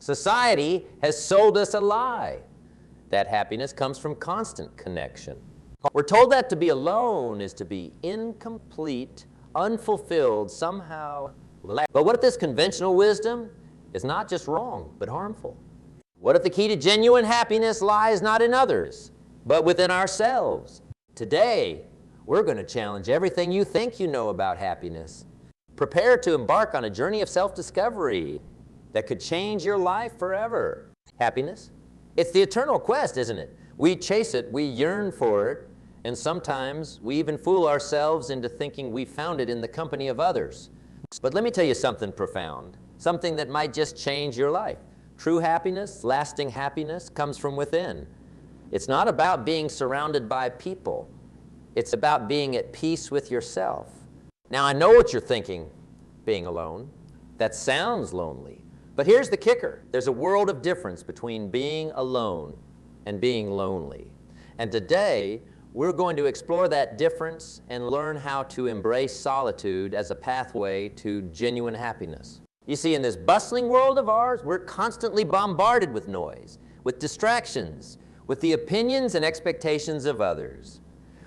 Society has sold us a lie that happiness comes from constant connection. We're told that to be alone is to be incomplete, unfulfilled, somehow lack. But what if this conventional wisdom is not just wrong, but harmful? What if the key to genuine happiness lies not in others, but within ourselves? Today, we're going to challenge everything you think you know about happiness. Prepare to embark on a journey of self-discovery that could change your life forever. Happiness? It's the eternal quest, isn't it? We chase it, we yearn for it, and sometimes we even fool ourselves into thinking we found it in the company of others. But let me tell you something profound, something that might just change your life. True happiness, lasting happiness, comes from within. It's not about being surrounded by people. It's about being at peace with yourself. Now, I know what you're thinking, being alone. That sounds lonely. But here's the kicker. There's a world of difference between being alone and being lonely. And today, we're going to explore that difference and learn how to embrace solitude as a pathway to genuine happiness. You see, in this bustling world of ours, we're constantly bombarded with noise, with distractions, with the opinions and expectations of others.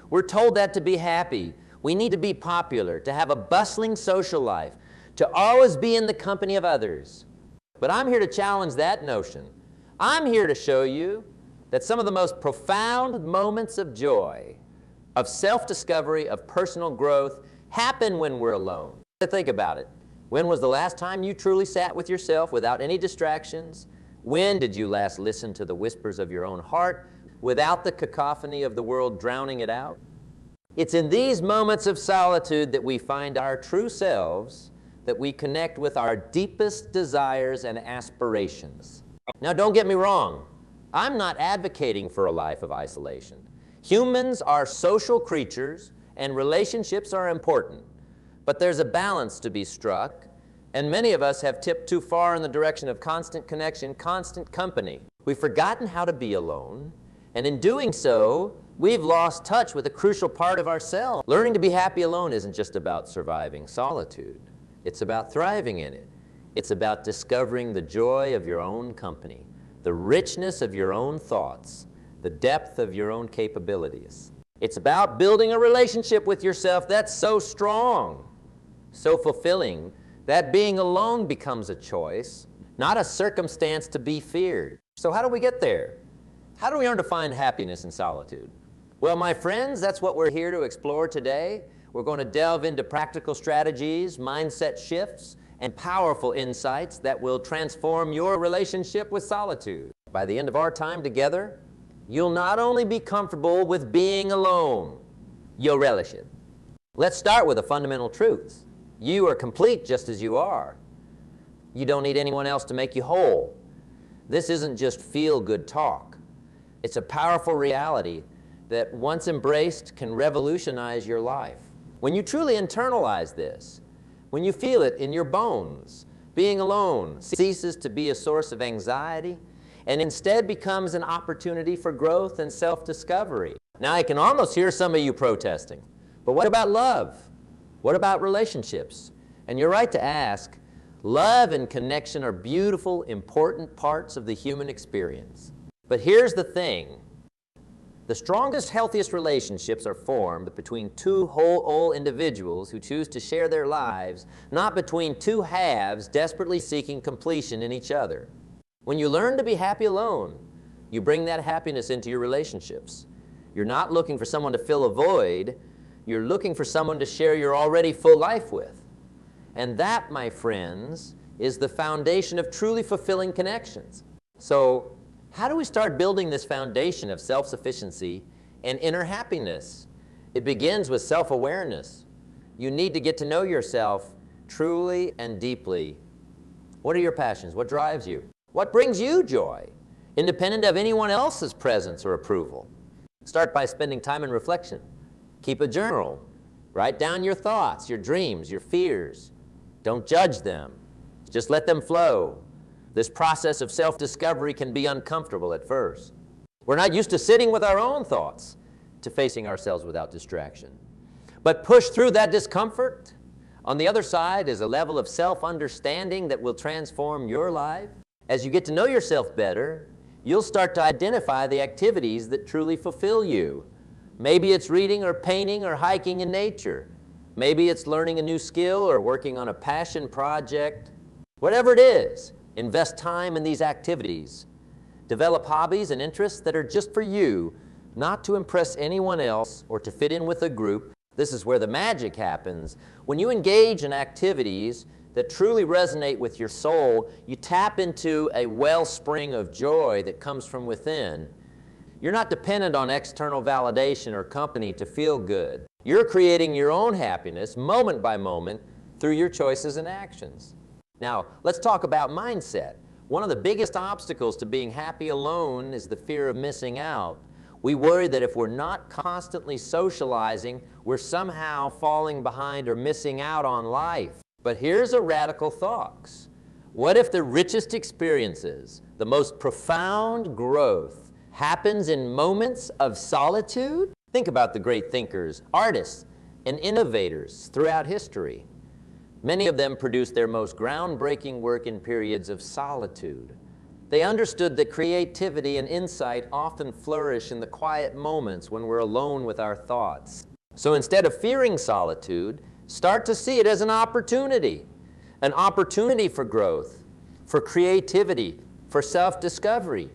We're told that to be happy, we need to be popular, to have a bustling social life, to always be in the company of others. But I'm here to challenge that notion. I'm here to show you that some of the most profound moments of joy, of self-discovery, of personal growth, happen when we're alone. Think about it. When was the last time you truly sat with yourself without any distractions? When did you last listen to the whispers of your own heart without the cacophony of the world drowning it out? It's in these moments of solitude that we find our true selves, that we connect with our deepest desires and aspirations. Now, don't get me wrong. I'm not advocating for a life of isolation. Humans are social creatures, and relationships are important. But there's a balance to be struck, and many of us have tipped too far in the direction of constant connection, constant company. We've forgotten how to be alone, and in doing so, we've lost touch with a crucial part of ourselves. Learning to be happy alone isn't just about surviving solitude. It's about thriving in it. It's about discovering the joy of your own company, the richness of your own thoughts, the depth of your own capabilities. It's about building a relationship with yourself that's so strong, so fulfilling, that being alone becomes a choice, not a circumstance to be feared. So how do we get there? How do we learn to find happiness in solitude? Well, my friends, that's what we're here to explore today. We're going to delve into practical strategies, mindset shifts, and powerful insights that will transform your relationship with solitude. By the end of our time together, you'll not only be comfortable with being alone, you'll relish it. Let's start with the fundamental truths. You are complete just as you are. You don't need anyone else to make you whole. This isn't just feel-good talk. It's a powerful reality that, once embraced, can revolutionize your life. When you truly internalize this, when you feel it in your bones, being alone ceases to be a source of anxiety and instead becomes an opportunity for growth and self-discovery. Now, I can almost hear some of you protesting, but what about love? What about relationships? And you're right to ask. Love and connection are beautiful, important parts of the human experience. But here's the thing. The strongest, healthiest relationships are formed between two whole individuals who choose to share their lives, not between two halves desperately seeking completion in each other. When you learn to be happy alone, you bring that happiness into your relationships. You're not looking for someone to fill a void. You're looking for someone to share your already full life with. And that, my friends, is the foundation of truly fulfilling connections. So, how do we start building this foundation of self-sufficiency and inner happiness? It begins with self-awareness. You need to get to know yourself truly and deeply. What are your passions? What drives you? What brings you joy, independent of anyone else's presence or approval? Start by spending time in reflection. Keep a journal. Write down your thoughts, your dreams, your fears. Don't judge them. Just let them flow. This process of self-discovery can be uncomfortable at first. We're not used to sitting with our own thoughts, to facing ourselves without distraction. But push through that discomfort. On the other side is a level of self-understanding that will transform your life As you get to know yourself better, you'll start to identify the activities that truly fulfill you. Maybe it's reading or painting or hiking in nature. Maybe it's learning a new skill or working on a passion project. Whatever it is, invest time in these activities. Develop hobbies and interests that are just for you, not to impress anyone else or to fit in with a group. This is where the magic happens. When you engage in activities that truly resonate with your soul, you tap into a wellspring of joy that comes from within. You're not dependent on external validation or company to feel good. You're creating your own happiness moment by moment through your choices and actions. Now, let's talk about mindset. One of the biggest obstacles to being happy alone is the fear of missing out. We worry that if we're not constantly socializing, we're somehow falling behind or missing out on life. But here's a radical thought. What if the richest experiences, the most profound growth, happens in moments of solitude? Think about the great thinkers, artists, and innovators throughout history. Many of them produced their most groundbreaking work in periods of solitude. They understood that creativity and insight often flourish in the quiet moments when we're alone with our thoughts. So instead of fearing solitude, start to see it as an opportunity for growth, for creativity, for self-discovery.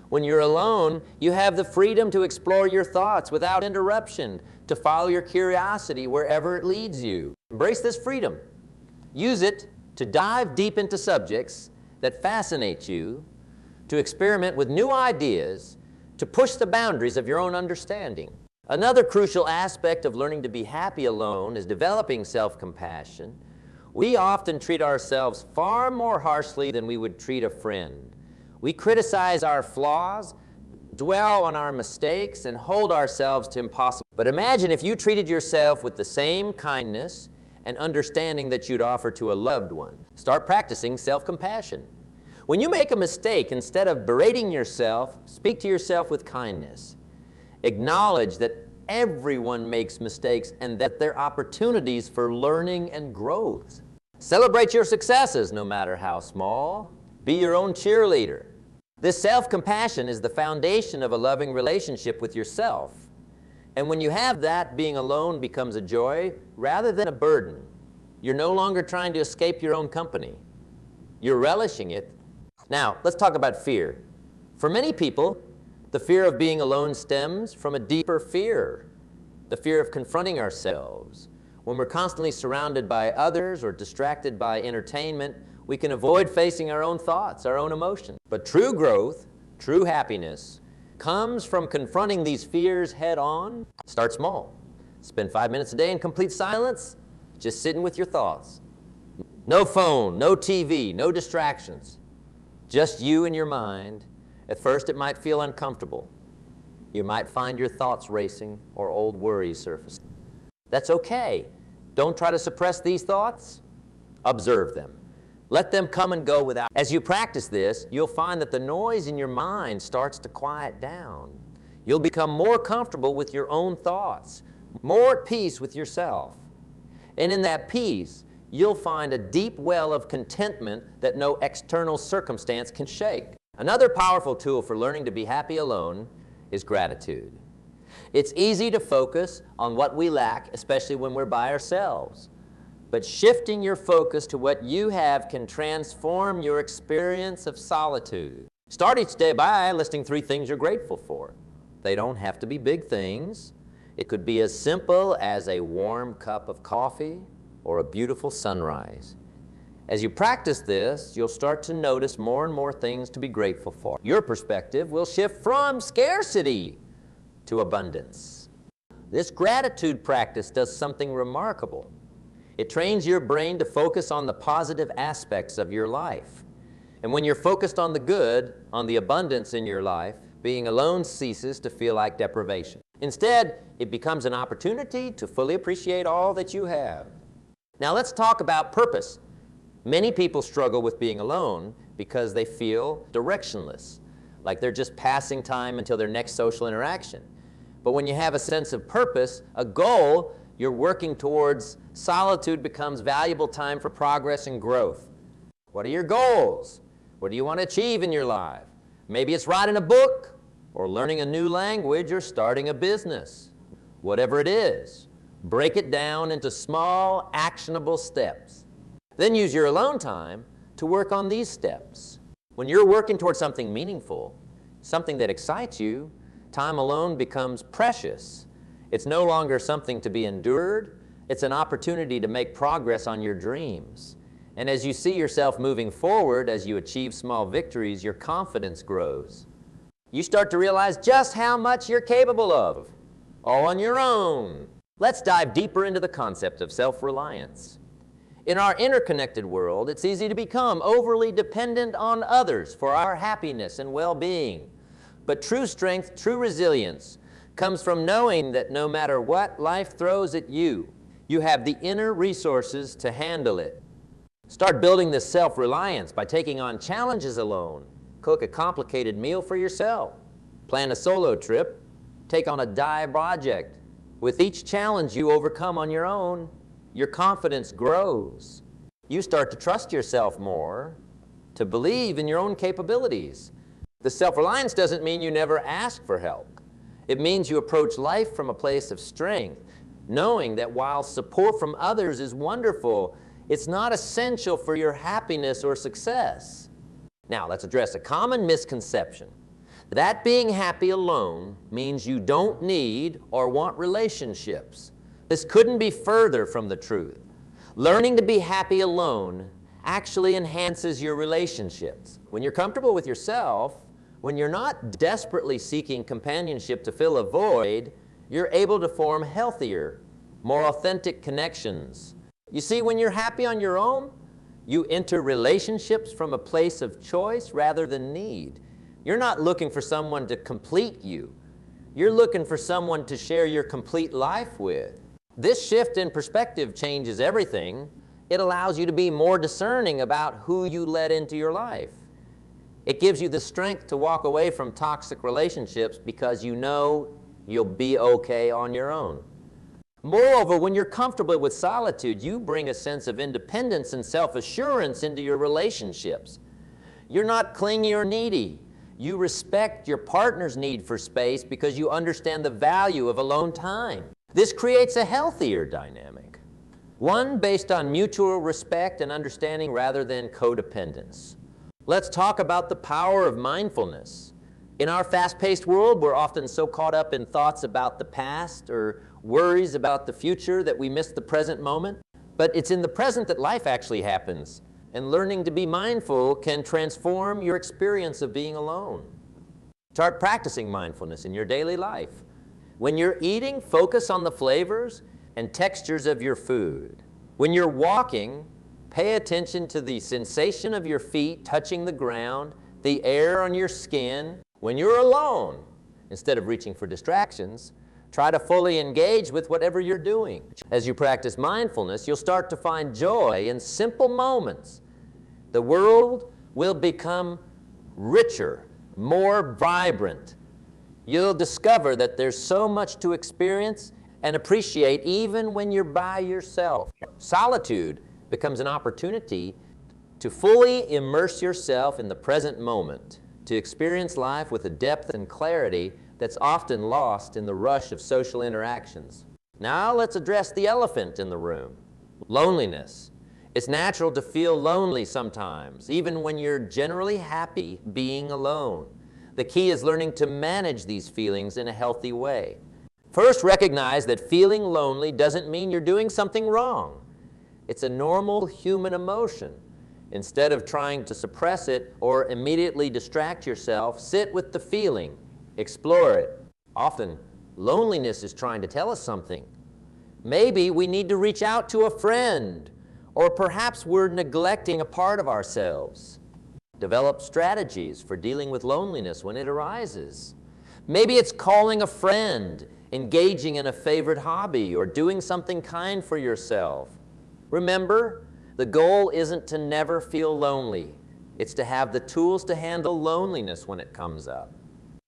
When you're alone, you have the freedom to explore your thoughts without interruption, to follow your curiosity wherever it leads you. Embrace this freedom. Use it to dive deep into subjects that fascinate you, to experiment with new ideas, to push the boundaries of your own understanding. Another crucial aspect of learning to be happy alone is developing self-compassion. We often treat ourselves far more harshly than we would treat a friend. We criticize our flaws, dwell on our mistakes, and hold ourselves to impossible. But imagine if you treated yourself with the same kindness and understanding that you'd offer to a loved one. Start practicing self-compassion. When you make a mistake, instead of berating yourself, speak to yourself with kindness. Acknowledge that everyone makes mistakes and that they're opportunities for learning and growth. Celebrate your successes, no matter how small. Be your own cheerleader. This self-compassion is the foundation of a loving relationship with yourself. And when you have that, being alone becomes a joy rather than a burden. You're no longer trying to escape your own company. You're relishing it. Now, let's talk about fear. For many people, the fear of being alone stems from a deeper fear, the fear of confronting ourselves. When we're constantly surrounded by others or distracted by entertainment, we can avoid facing our own thoughts, our own emotions. But true growth, true happiness, comes from confronting these fears head on. Start small. Spend 5 minutes a day in complete silence, just sitting with your thoughts. No phone, no TV, no distractions. Just you and your mind. At first it might feel uncomfortable. You might find your thoughts racing or old worries surfacing. That's okay. Don't try to suppress these thoughts. Observe them. Let them come and go without. As you practice this, you'll find that the noise in your mind starts to quiet down. You'll become more comfortable with your own thoughts, more at peace with yourself. And in that peace, you'll find a deep well of contentment that no external circumstance can shake. Another powerful tool for learning to be happy alone is gratitude. It's easy to focus on what we lack, especially when we're by ourselves. But shifting your focus to what you have can transform your experience of solitude. Start each day by listing 3 things you're grateful for. They don't have to be big things. It could be as simple as a warm cup of coffee or a beautiful sunrise. As you practice this, you'll start to notice more and more things to be grateful for. Your perspective will shift from scarcity to abundance. This gratitude practice does something remarkable. It trains your brain to focus on the positive aspects of your life. And when you're focused on the good, on the abundance in your life, being alone ceases to feel like deprivation. Instead, it becomes an opportunity to fully appreciate all that you have. Now let's talk about purpose. Many people struggle with being alone because they feel directionless, like they're just passing time until their next social interaction. But when you have a sense of purpose, a goal you're working towards, solitude becomes valuable time for progress and growth. What are your goals? What do you want to achieve in your life? Maybe it's writing a book, or learning a new language, or starting a business. Whatever it is, break it down into small, actionable steps. Then use your alone time to work on these steps. When you're working towards something meaningful, something that excites you, time alone becomes precious. It's no longer something to be endured. It's an opportunity to make progress on your dreams. And as you see yourself moving forward, as you achieve small victories, your confidence grows. You start to realize just how much you're capable of, all on your own. Let's dive deeper into the concept of self-reliance. In our interconnected world, it's easy to become overly dependent on others for our happiness and well-being. But true strength, true resilience, comes from knowing that no matter what life throws at you, you have the inner resources to handle it. Start building this self-reliance by taking on challenges alone. Cook a complicated meal for yourself. Plan a solo trip. Take on a dive project. With each challenge you overcome on your own, your confidence grows. You start to trust yourself more, to believe in your own capabilities. The self-reliance doesn't mean you never ask for help. It means you approach life from a place of strength, knowing that while support from others is wonderful, it's not essential for your happiness or success. Now, let's address a common misconception. That being happy alone means you don't need or want relationships. This couldn't be further from the truth. Learning to be happy alone actually enhances your relationships. When you're comfortable with yourself, when you're not desperately seeking companionship to fill a void, you're able to form healthier, more authentic connections. You see, when you're happy on your own, you enter relationships from a place of choice rather than need. You're not looking for someone to complete you. You're looking for someone to share your complete life with. This shift in perspective changes everything. It allows you to be more discerning about who you let into your life. It gives you the strength to walk away from toxic relationships because you know you'll be okay on your own. Moreover, when you're comfortable with solitude, you bring a sense of independence and self-assurance into your relationships. You're not clingy or needy. You respect your partner's need for space because you understand the value of alone time. This creates a healthier dynamic, one based on mutual respect and understanding rather than codependence. Let's talk about the power of mindfulness. In our fast-paced world, we're often so caught up in thoughts about the past or worries about the future that we miss the present moment. But it's in the present that life actually happens, and learning to be mindful can transform your experience of being alone. Start practicing mindfulness in your daily life. When you're eating, focus on the flavors and textures of your food. When you're walking, pay attention to the sensation of your feet touching the ground, the air on your skin. When you're alone, instead of reaching for distractions, try to fully engage with whatever you're doing. As you practice mindfulness, you'll start to find joy in simple moments. The world will become richer, more vibrant. You'll discover that there's so much to experience and appreciate even when you're by yourself. Solitude becomes an opportunity to fully immerse yourself in the present moment, to experience life with a depth and clarity that's often lost in the rush of social interactions. Now let's address the elephant in the room, loneliness. It's natural to feel lonely sometimes, even when you're generally happy being alone. The key is learning to manage these feelings in a healthy way. First, recognize that feeling lonely doesn't mean you're doing something wrong. It's a normal human emotion. Instead of trying to suppress it or immediately distract yourself, sit with the feeling. Explore it. Often, loneliness is trying to tell us something. Maybe we need to reach out to a friend, or perhaps we're neglecting a part of ourselves. Develop strategies for dealing with loneliness when it arises. Maybe it's calling a friend, engaging in a favorite hobby, or doing something kind for yourself. Remember, the goal isn't to never feel lonely. It's to have the tools to handle loneliness when it comes up.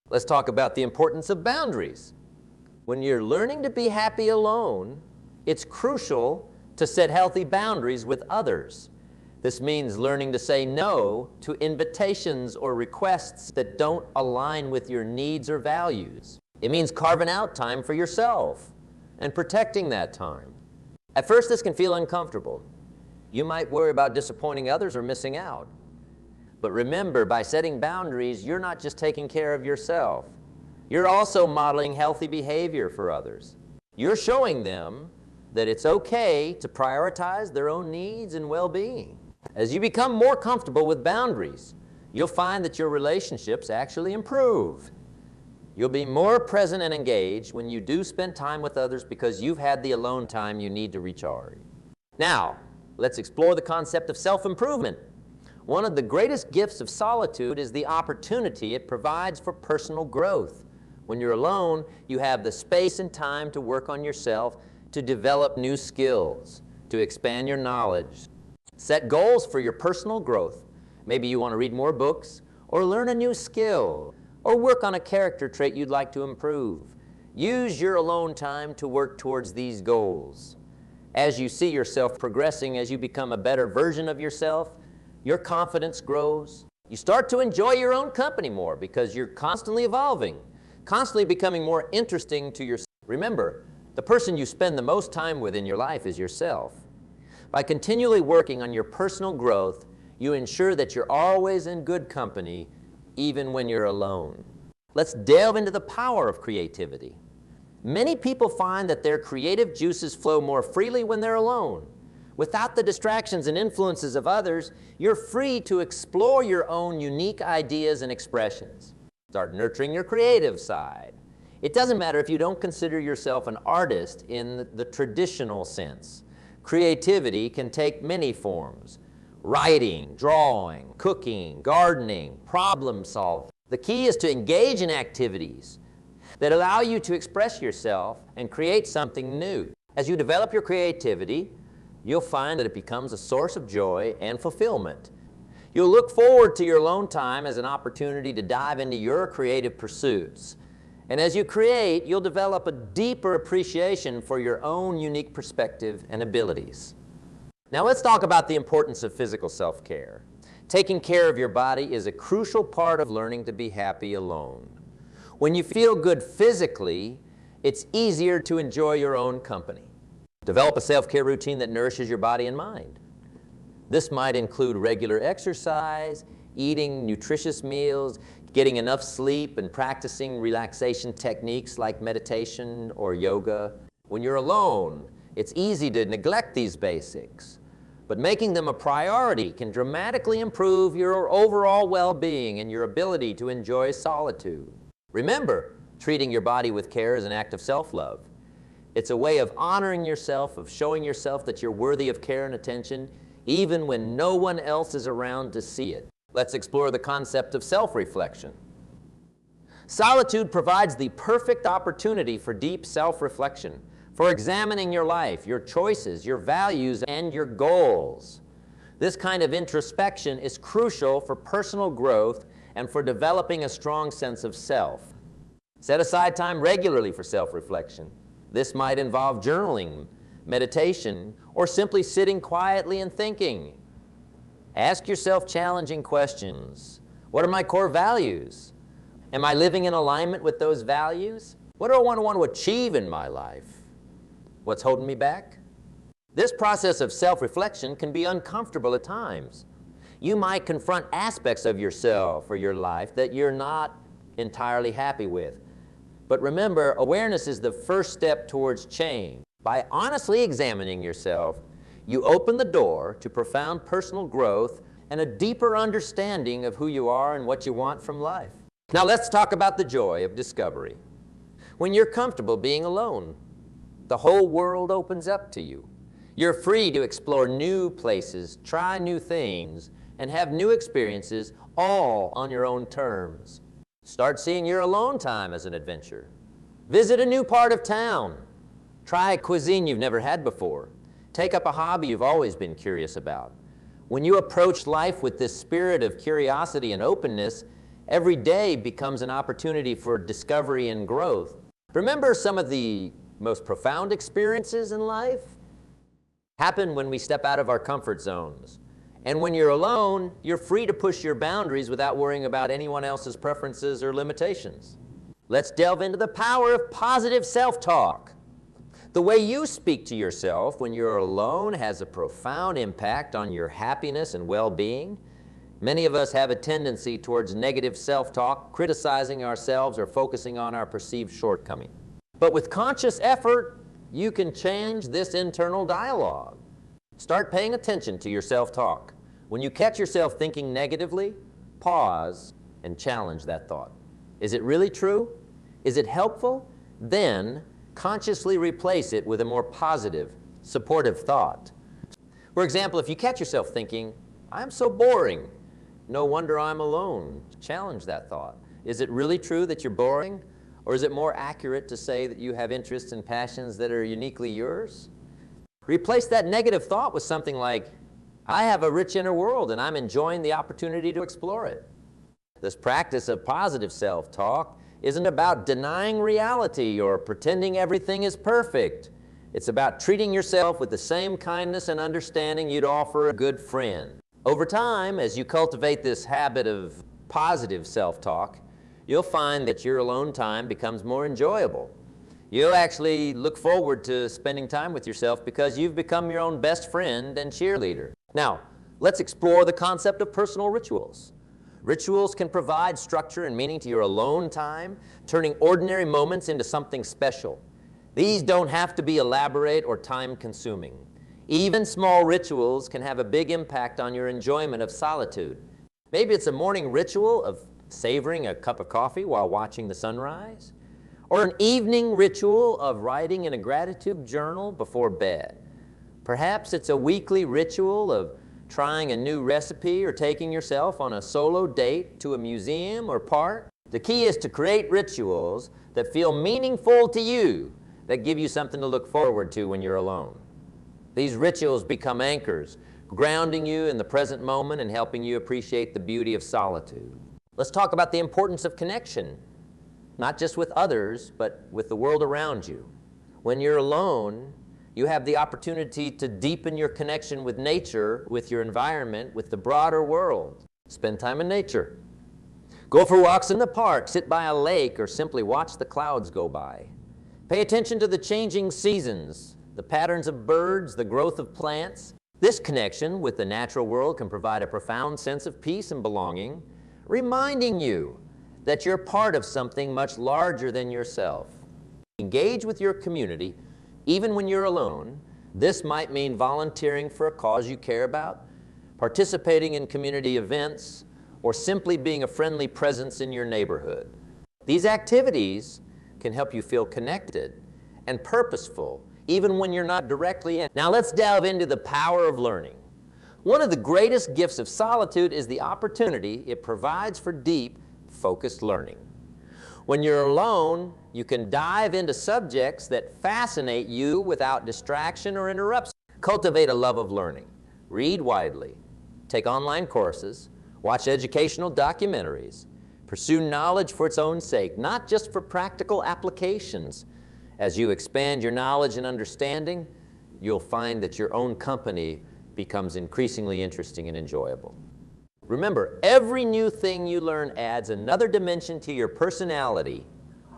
Let's talk about the importance of boundaries. When you're learning to be happy alone, it's crucial to set healthy boundaries with others. This means learning to say no to invitations or requests that don't align with your needs or values. It means carving out time for yourself and protecting that time. At first, this can feel uncomfortable. You might worry about disappointing others or missing out. But remember, by setting boundaries, you're not just taking care of yourself. You're also modeling healthy behavior for others. You're showing them that it's okay to prioritize their own needs and well-being. As you become more comfortable with boundaries, you'll find that your relationships actually improve. You'll be more present and engaged when you do spend time with others because you've had the alone time you need to recharge. Now, let's explore the concept of self-improvement. One of the greatest gifts of solitude is the opportunity it provides for personal growth. When you're alone, you have the space and time to work on yourself, to develop new skills, to expand your knowledge. Set goals for your personal growth. Maybe you want to read more books, or learn a new skill, or work on a character trait you'd like to improve. Use your alone time to work towards these goals. As you see yourself progressing, as you become a better version of yourself, your confidence grows. You start to enjoy your own company more because you're constantly evolving, constantly becoming more interesting to yourself. Remember, the person you spend the most time with in your life is yourself. By continually working on your personal growth, you ensure that you're always in good company, even when you're alone. Let's delve into the power of creativity. Many people find that their creative juices flow more freely when they're alone. Without the distractions and influences of others, you're free to explore your own unique ideas and expressions. Start nurturing your creative side. It doesn't matter if you don't consider yourself an artist in the traditional sense. Creativity can take many forms: writing, drawing, cooking, gardening, problem solving. The key is to engage in activities that allow you to express yourself and create something new. As you develop your creativity, you'll find that it becomes a source of joy and fulfillment. You'll look forward to your alone time as an opportunity to dive into your creative pursuits. And as you create, you'll develop a deeper appreciation for your own unique perspective and abilities. Now let's talk about the importance of physical self-care. Taking care of your body is a crucial part of learning to be happy alone. When you feel good physically, it's easier to enjoy your own company. Develop a self-care routine that nourishes your body and mind. This might include regular exercise, eating nutritious meals, getting enough sleep, and practicing relaxation techniques like meditation or yoga. When you're alone, it's easy to neglect these basics, but making them a priority can dramatically improve your overall well-being and your ability to enjoy solitude. Remember, treating your body with care is an act of self-love. It's a way of honoring yourself, of showing yourself that you're worthy of care and attention, even when no one else is around to see it. Let's explore the concept of self-reflection. Solitude provides the perfect opportunity for deep self-reflection, for examining your life, your choices, your values, and your goals. This kind of introspection is crucial for personal growth and for developing a strong sense of self. Set aside time regularly for self-reflection. This might involve journaling, meditation, or simply sitting quietly and thinking. Ask yourself challenging questions. What are my core values? Am I living in alignment with those values? What do I want to achieve in my life? What's holding me back? This process of self-reflection can be uncomfortable at times. You might confront aspects of yourself or your life that you're not entirely happy with. But remember, awareness is the first step towards change. By honestly examining yourself, you open the door to profound personal growth and a deeper understanding of who you are and what you want from life. Now let's talk about the joy of discovery. When you're comfortable being alone, the whole world opens up to you. You're free to explore new places, try new things, and have new experiences, all on your own terms. Start seeing your alone time as an adventure. Visit a new part of town. Try a cuisine you've never had before. Take up a hobby you've always been curious about. When you approach life with this spirit of curiosity and openness, every day becomes an opportunity for discovery and growth. Remember, some of the most profound experiences in life happen when we step out of our comfort zones And when you're alone, you're free to push your boundaries without worrying about anyone else's preferences or limitations. Let's delve into the power of positive self-talk. The way you speak to yourself when you're alone has a profound impact on your happiness and well-being. Many of us have a tendency towards negative self-talk, criticizing ourselves or focusing on our perceived shortcomings. But with conscious effort, you can change this internal dialogue. Start paying attention to your self-talk. When you catch yourself thinking negatively, pause and challenge that thought. Is it really true? Is it helpful? Then consciously replace it with a more positive, supportive thought. For example, if you catch yourself thinking, "I'm so boring, no wonder I'm alone," challenge that thought. Is it really true that you're boring? Or is it more accurate to say that you have interests and passions that are uniquely yours? Replace that negative thought with something like, "I have a rich inner world and I'm enjoying the opportunity to explore it." This practice of positive self-talk isn't about denying reality or pretending everything is perfect. It's about treating yourself with the same kindness and understanding you'd offer a good friend. Over time, as you cultivate this habit of positive self-talk, you'll find that your alone time becomes more enjoyable. You'll actually look forward to spending time with yourself because you've become your own best friend and cheerleader. Now, let's explore the concept of personal rituals. Rituals can provide structure and meaning to your alone time, turning ordinary moments into something special. These don't have to be elaborate or time-consuming. Even small rituals can have a big impact on your enjoyment of solitude. Maybe it's a morning ritual of savoring a cup of coffee while watching the sunrise, or an evening ritual of writing in a gratitude journal before bed. Perhaps it's a weekly ritual of trying a new recipe or taking yourself on a solo date to a museum or park. The key is to create rituals that feel meaningful to you, that give you something to look forward to when you're alone. These rituals become anchors, grounding you in the present moment and helping you appreciate the beauty of solitude. Let's talk about the importance of connection, not just with others, but with the world around you. When you're alone, you have the opportunity to deepen your connection with nature, with your environment, with the broader world. Spend time in nature. Go for walks in the park, sit by a lake, or simply watch the clouds go by. Pay attention to the changing seasons, the patterns of birds, the growth of plants. This connection with the natural world can provide a profound sense of peace and belonging, reminding you that you're part of something much larger than yourself. Engage with your community even when you're alone. This might mean volunteering for a cause you care about, participating in community events, or simply being a friendly presence in your neighborhood. These activities can help you feel connected and purposeful, even when you're not directly in. Now let's delve into the power of learning. One of the greatest gifts of solitude is the opportunity it provides for deep, focused learning. When you're alone, you can dive into subjects that fascinate you without distraction or interruption. Cultivate a love of learning. Read widely. Take online courses. Watch educational documentaries. Pursue knowledge for its own sake, not just for practical applications. As you expand your knowledge and understanding, you'll find that your own company becomes increasingly interesting and enjoyable. Remember, every new thing you learn adds another dimension to your personality,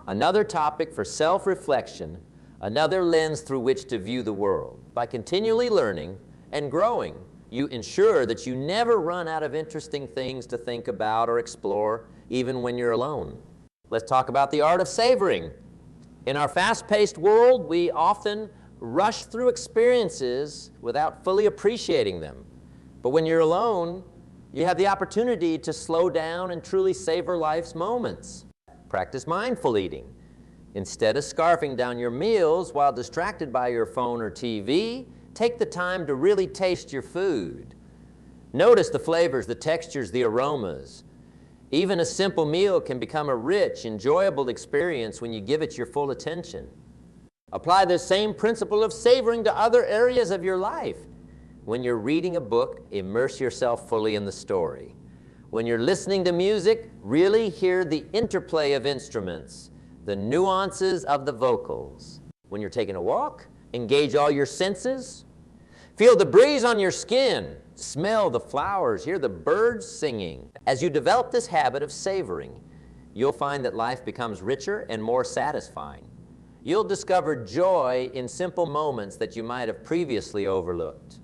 another topic for self-reflection, another lens through which to view the world. By continually learning and growing, you ensure that you never run out of interesting things to think about or explore, even when you're alone. Let's talk about the art of savoring. In our fast-paced world, we often rush through experiences without fully appreciating them. But when you're alone, you have the opportunity to slow down and truly savor life's moments. Practice mindful eating. Instead of scarfing down your meals while distracted by your phone or TV, take the time to really taste your food. Notice the flavors, the textures, the aromas. Even a simple meal can become a rich, enjoyable experience when you give it your full attention. Apply the same principle of savoring to other areas of your life. When you're reading a book, immerse yourself fully in the story. When you're listening to music, really hear the interplay of instruments, the nuances of the vocals. When you're taking a walk, engage all your senses. Feel the breeze on your skin. smell the flowers, hear the birds singing. As you develop this habit of savoring, you'll find that life becomes richer and more satisfying. You'll discover joy in simple moments that you might have previously overlooked.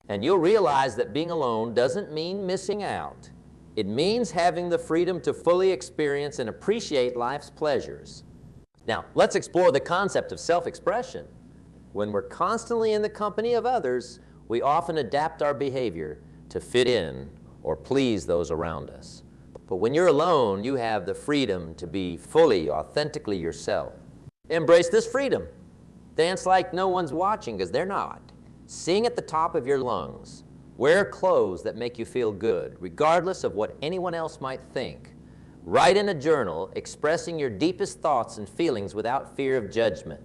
And you'll realize that being alone doesn't mean missing out. It means having the freedom to fully experience and appreciate life's pleasures. Now, let's explore the concept of self-expression. When we're constantly in the company of others, we often adapt our behavior to fit in or please those around us. But when you're alone, you have the freedom to be fully, authentically yourself. Embrace this freedom. Dance like no one's watching, because they're not. Sing at the top of your lungs. Wear clothes that make you feel good, regardless of what anyone else might think. Write in a journal, expressing your deepest thoughts and feelings without fear of judgment.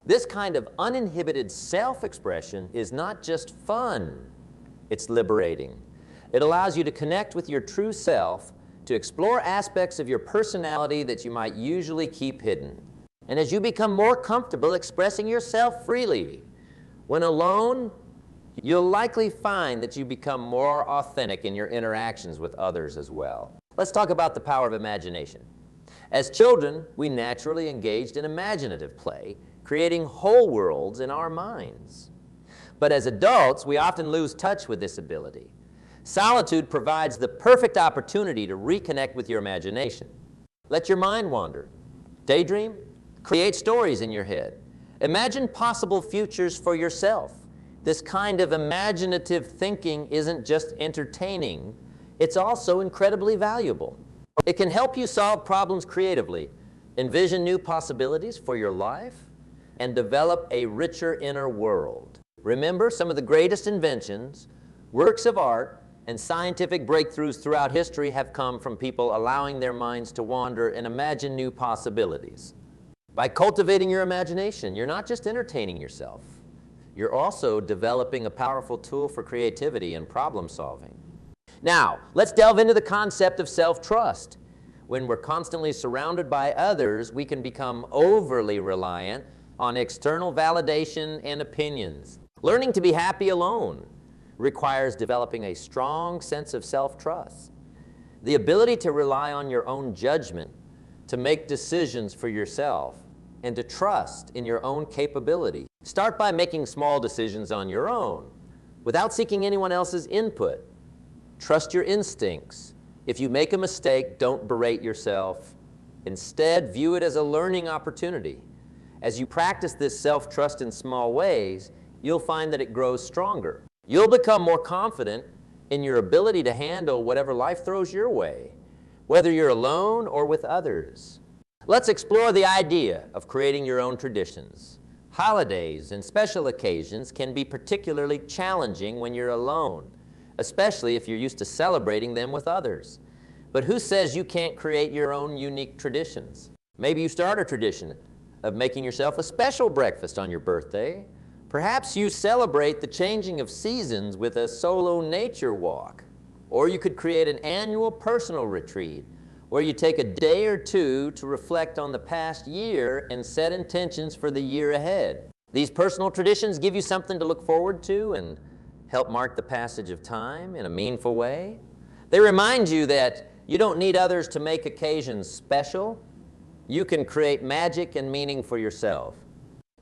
This kind of uninhibited self-expression is not just fun, it's liberating. It allows you to connect with your true self, to explore aspects of your personality that you might usually keep hidden. And as you become more comfortable expressing yourself freely, when alone, you'll likely find that you become more authentic in your interactions with others as well. Let's talk about the power of imagination. As children, we naturally engaged in imaginative play, creating whole worlds in our minds. But as adults, we often lose touch with this ability. Solitude provides the perfect opportunity to reconnect with your imagination. Let your mind wander. Daydream. Create stories in your head. Imagine possible futures for yourself. This kind of imaginative thinking isn't just entertaining, it's also incredibly valuable. It can help you solve problems creatively, envision new possibilities for your life, and develop a richer inner world. Remember, some of the greatest inventions, works of art, and scientific breakthroughs throughout history have come from people allowing their minds to wander and imagine new possibilities. By cultivating your imagination, you're not just entertaining yourself, you're also developing a powerful tool for creativity and problem solving. Now, let's delve into the concept of self-trust. When we're constantly surrounded by others, we can become overly reliant on external validation and opinions. Learning to be happy alone requires developing a strong sense of self-trust. The ability to rely on your own judgment, to make decisions for yourself, and to trust in your own capability. Start by making small decisions on your own, without seeking anyone else's input. Trust your instincts. If you make a mistake, don't berate yourself. Instead, view it as a learning opportunity. As you practice this self-trust in small ways, you'll find that it grows stronger. You'll become more confident in your ability to handle whatever life throws your way, whether you're alone or with others. Let's explore the idea of creating your own traditions. Holidays and special occasions can be particularly challenging when you're alone, especially if you're used to celebrating them with others. But who says you can't create your own unique traditions? Maybe you start a tradition of making yourself a special breakfast on your birthday. Perhaps you celebrate the changing of seasons with a solo nature walk. Or you could create an annual personal retreat where you take a day or two to reflect on the past year and set intentions for the year ahead. These personal traditions give you something to look forward to and help mark the passage of time in a meaningful way. They remind you that you don't need others to make occasions special. You can create magic and meaning for yourself.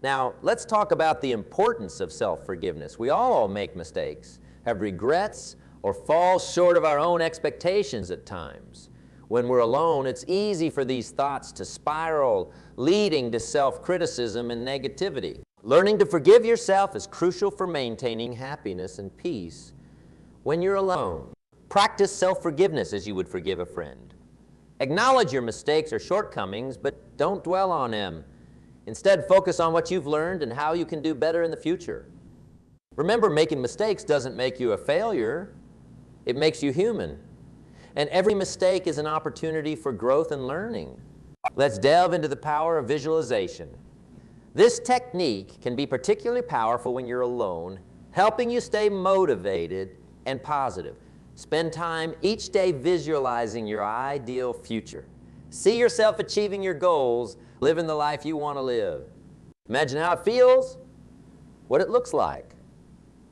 Now, let's talk about the importance of self-forgiveness. We all make mistakes, have regrets, or fall short of our own expectations at times. When we're alone, it's easy for these thoughts to spiral, leading to self-criticism and negativity. Learning to forgive yourself is crucial for maintaining happiness and peace when you're alone. Practice self-forgiveness as you would forgive a friend. Acknowledge your mistakes or shortcomings, but don't dwell on them. Instead, focus on what you've learned and how you can do better in the future. Remember, making mistakes doesn't make you a failure. It makes you human. And every mistake is an opportunity for growth and learning. Let's delve into the power of visualization. This technique can be particularly powerful when you're alone, helping you stay motivated and positive. Spend time each day visualizing your ideal future. See yourself achieving your goals, living the life you want to live. Imagine how it feels, what it looks like,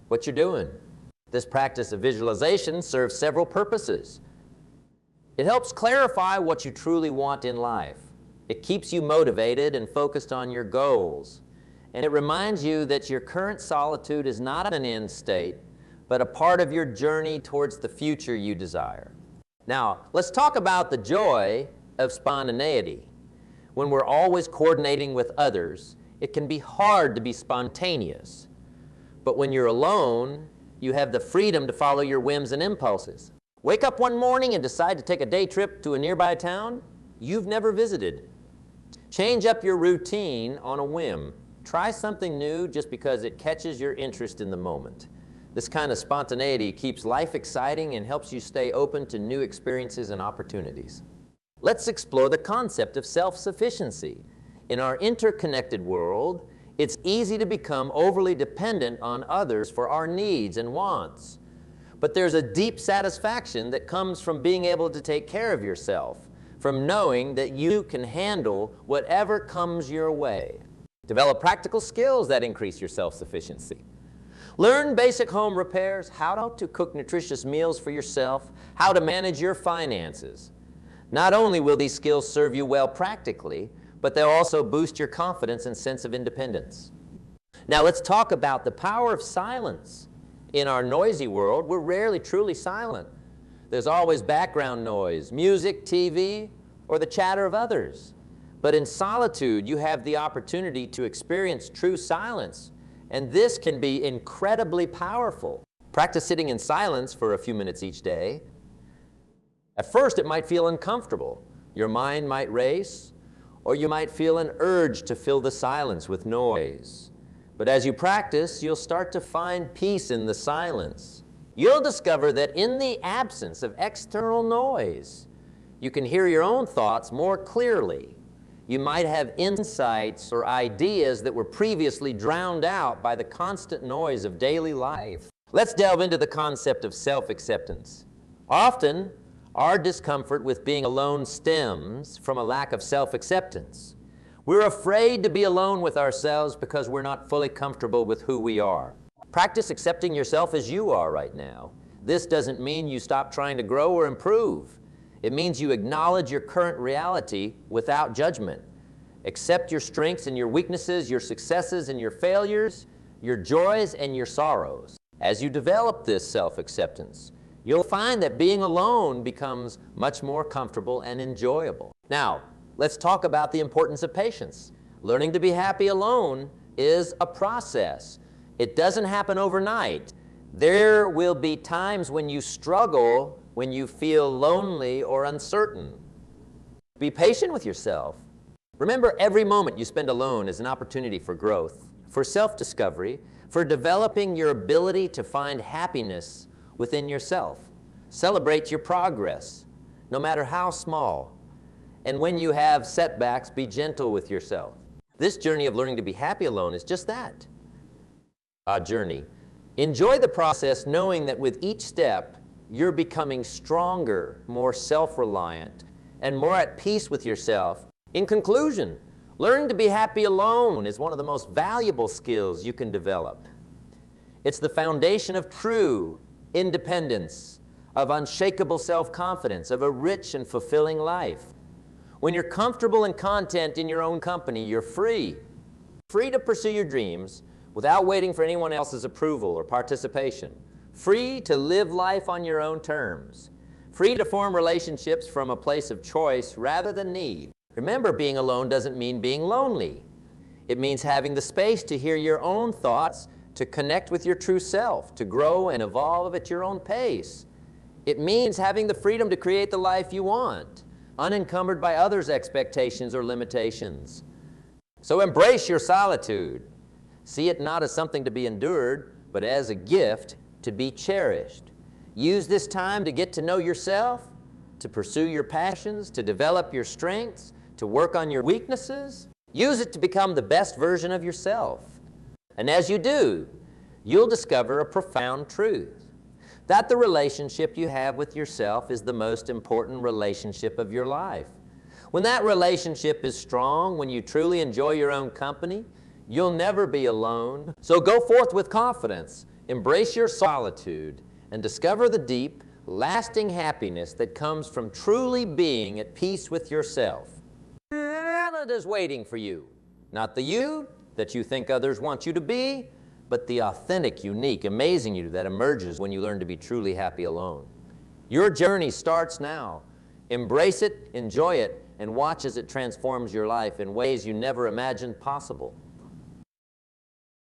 what you're doing. This practice of visualization serves several purposes. It helps clarify what you truly want in life. It keeps you motivated and focused on your goals. And it reminds you that your current solitude is not an end state, but a part of your journey towards the future you desire. Now, let's talk about the joy of spontaneity. When we're always coordinating with others, it can be hard to be spontaneous. But when you're alone, you have the freedom to follow your whims and impulses. Wake up one morning and decide to take a day trip to a nearby town you've never visited. Change up your routine on a whim. Try something new just because it catches your interest in the moment. This kind of spontaneity keeps life exciting and helps you stay open to new experiences and opportunities. Let's explore the concept of self-sufficiency. In our interconnected world, it's easy to become overly dependent on others for our needs and wants. But there's a deep satisfaction that comes from being able to take care of yourself, from knowing that you can handle whatever comes your way. Develop practical skills that increase your self-sufficiency. Learn basic home repairs, how to cook nutritious meals for yourself, how to manage your finances. Not only will these skills serve you well practically, but they'll also boost your confidence and sense of independence. Now let's talk about the power of silence. In our noisy world, we're rarely truly silent. There's always background noise, music, TV, or the chatter of others. But in solitude, you have the opportunity to experience true silence, and this can be incredibly powerful. Practice sitting in silence for a few minutes each day. At first, it might feel uncomfortable. Your mind might race, or you might feel an urge to fill the silence with noise. But as you practice, you'll start to find peace in the silence. You'll discover that in the absence of external noise, you can hear your own thoughts more clearly. You might have insights or ideas that were previously drowned out by the constant noise of daily life. Let's delve into the concept of self-acceptance. Often, our discomfort with being alone stems from a lack of self-acceptance. We're afraid to be alone with ourselves because we're not fully comfortable with who we are. Practice accepting yourself as you are right now. This doesn't mean you stop trying to grow or improve. It means you acknowledge your current reality without judgment. Accept your strengths and your weaknesses, your successes and your failures, your joys and your sorrows. As you develop this self-acceptance, you'll find that being alone becomes much more comfortable and enjoyable. Now, let's talk about the importance of patience. Learning to be happy alone is a process. It doesn't happen overnight. There will be times when you struggle, when you feel lonely or uncertain. Be patient with yourself. Remember, every moment you spend alone is an opportunity for growth, for self-discovery, for developing your ability to find happiness within yourself. Celebrate your progress, no matter how small. And when you have setbacks, be gentle with yourself. This journey of learning to be happy alone is just that, a journey. Enjoy the process knowing that with each step, you're becoming stronger, more self-reliant, and more at peace with yourself. In conclusion, learning to be happy alone is one of the most valuable skills you can develop. It's the foundation of true independence, of unshakable self-confidence, of a rich and fulfilling life. When you're comfortable and content in your own company, you're free. Free to pursue your dreams without waiting for anyone else's approval or participation. Free to live life on your own terms. Free to form relationships from a place of choice rather than need. Remember, being alone doesn't mean being lonely. It means having the space to hear your own thoughts, to connect with your true self, to grow and evolve at your own pace. It means having the freedom to create the life you want, unencumbered by others' expectations or limitations. So embrace your solitude. See it not as something to be endured, but as a gift to be cherished. Use this time to get to know yourself, to pursue your passions, to develop your strengths, to work on your weaknesses. Use it to become the best version of yourself. And as you do, you'll discover a profound truth, that the relationship you have with yourself is the most important relationship of your life. When that relationship is strong, when you truly enjoy your own company, you'll never be alone. So go forth with confidence. Embrace your solitude and discover the deep, lasting happiness that comes from truly being at peace with yourself. Talent is waiting for you. Not the you that you think others want you to be, but the authentic, unique, amazing you that emerges when you learn to be truly happy alone. Your journey starts now. Embrace it, enjoy it, and watch as it transforms your life in ways you never imagined possible.